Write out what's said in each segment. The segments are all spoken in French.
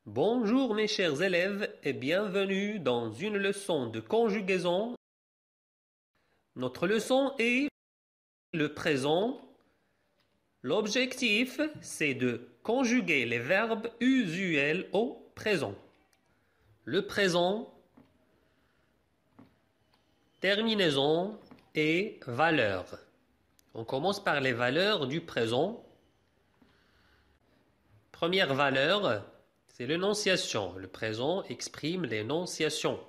Bonjour mes chers élèves et bienvenue dans une leçon de conjugaison. Notre leçon est le présent. L'objectif, c'est de conjuguer les verbes usuels au présent. Le présent, terminaison et valeur. On commence par les valeurs du présent. Première valeur, c'est l'énonciation. Le présent exprime l'énonciation.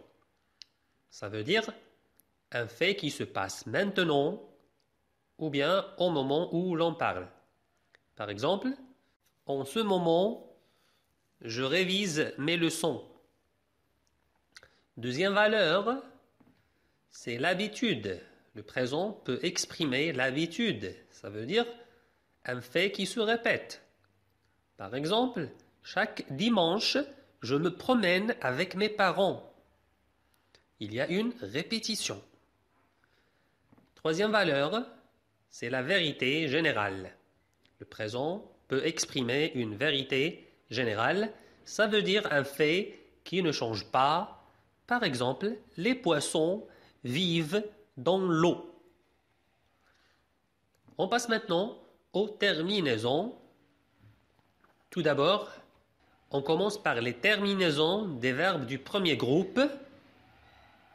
Ça veut dire un fait qui se passe maintenant ou bien au moment où l'on parle. Par exemple, en ce moment, je révise mes leçons. Deuxième valeur, c'est l'habitude. Le présent peut exprimer l'habitude. Ça veut dire un fait qui se répète. Par exemple, chaque dimanche, je me promène avec mes parents. Il y a une répétition. Troisième valeur, c'est la vérité générale. Le présent peut exprimer une vérité générale. Ça veut dire un fait qui ne change pas. Par exemple, les poissons vivent dans l'eau. On passe maintenant aux terminaisons. Tout d'abord, on commence par les terminaisons des verbes du premier groupe.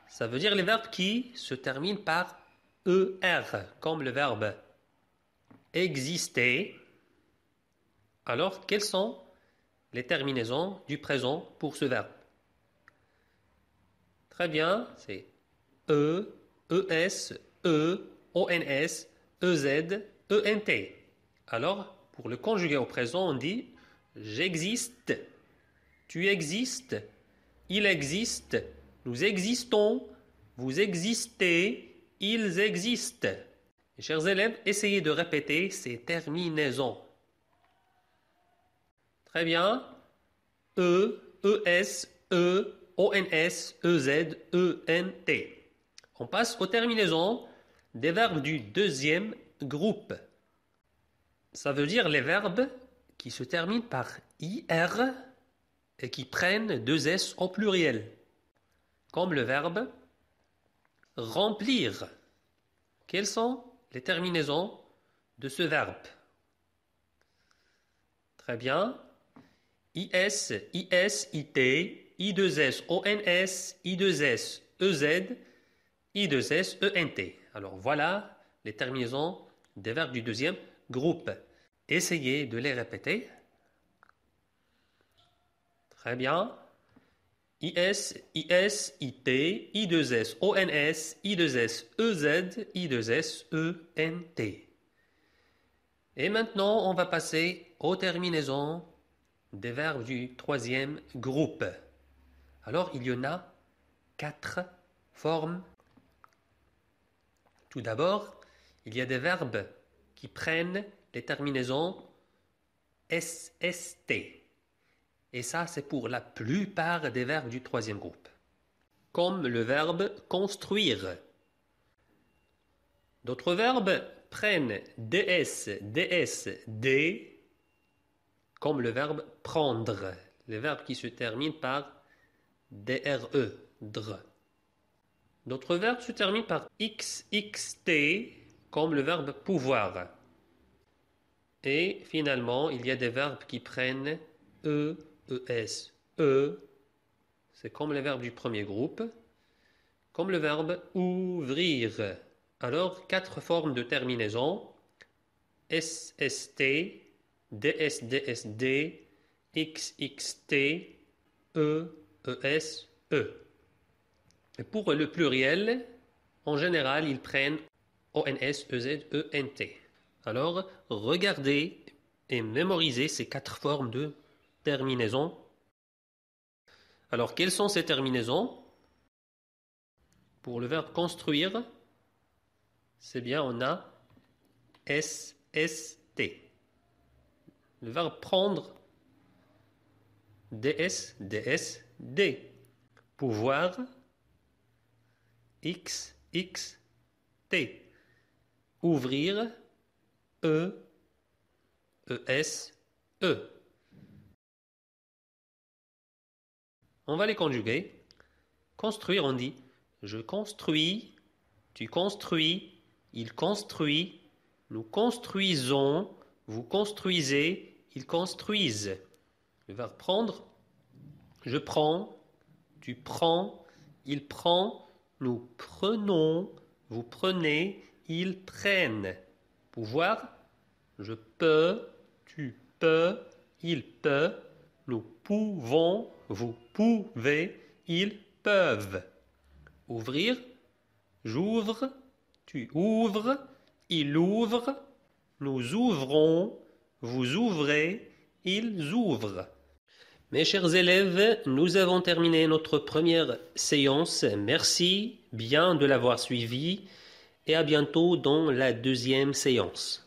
Ça veut dire les verbes qui se terminent par ER, comme le verbe exister. Alors, quelles sont les terminaisons du présent pour ce verbe? Très bien, c'est E, ES, E, ONS, EZ, ENT. Alors, pour le conjuguer au présent, on dit j'existe, tu existes, il existe, nous existons, vous existez, ils existent. Mes chers élèves, essayez de répéter ces terminaisons. Très bien. E, ES, E, ONS, EZ, ENT. On passe aux terminaisons des verbes du deuxième groupe. Ça veut dire les verbes qui se terminent par IR et qui prennent deux S au pluriel. Comme le verbe remplir. Quelles sont les terminaisons de ce verbe? Très bien. IS, IS, IT, I2S, ONS, I2S, EZ, I2S, ENT. Alors voilà les terminaisons des verbes du deuxième groupe. Essayez de les répéter. Très bien. IS, IS, IT, I2S, ONS, I2S, EZ, I2S, ENT. Et maintenant, on va passer aux terminaisons des verbes du troisième groupe. Alors, il y en a 4 formes. Tout d'abord, il y a des verbes qui prennent les terminaisons SST. Et ça, c'est pour la plupart des verbes du troisième groupe. Comme le verbe construire. D'autres verbes prennent DS, DS, D, comme le verbe prendre. Les verbes qui se terminent par DRE, dr. D'autres verbes se terminent par XXT, comme le verbe pouvoir. Et finalement, il y a des verbes qui prennent E, ES, E. C'est comme les verbes du premier groupe. Comme le verbe ouvrir. Alors, 4 formes de terminaison. SST, DSDSD, XXT, E, ES, E. Et pour le pluriel, en général, ils prennent ONS, EZ, ENT. Alors, regardez et mémorisez ces 4 formes de terminaison. Alors, quelles sont ces terminaisons? Pour le verbe construire, c'est bien, on a SST. Le verbe prendre, DS, DS, D. Pouvoir, X, X, T. Ouvrir, E, ES, E. On va les conjuguer. Construire, on dit je construis, tu construis, il construit, nous construisons, vous construisez, ils construisent. Le verbe prendre, je prends, tu prends, il prend, nous prenons, vous prenez, ils prennent. Pouvoir, je peux, tu peux, il peut, nous pouvons, vous pouvez, ils peuvent. Ouvrir, j'ouvre, tu ouvres, il ouvre, nous ouvrons, vous ouvrez, ils ouvrent. Mes chers élèves, nous avons terminé notre première séance. Merci bien de l'avoir suivi et à bientôt dans la deuxième séance.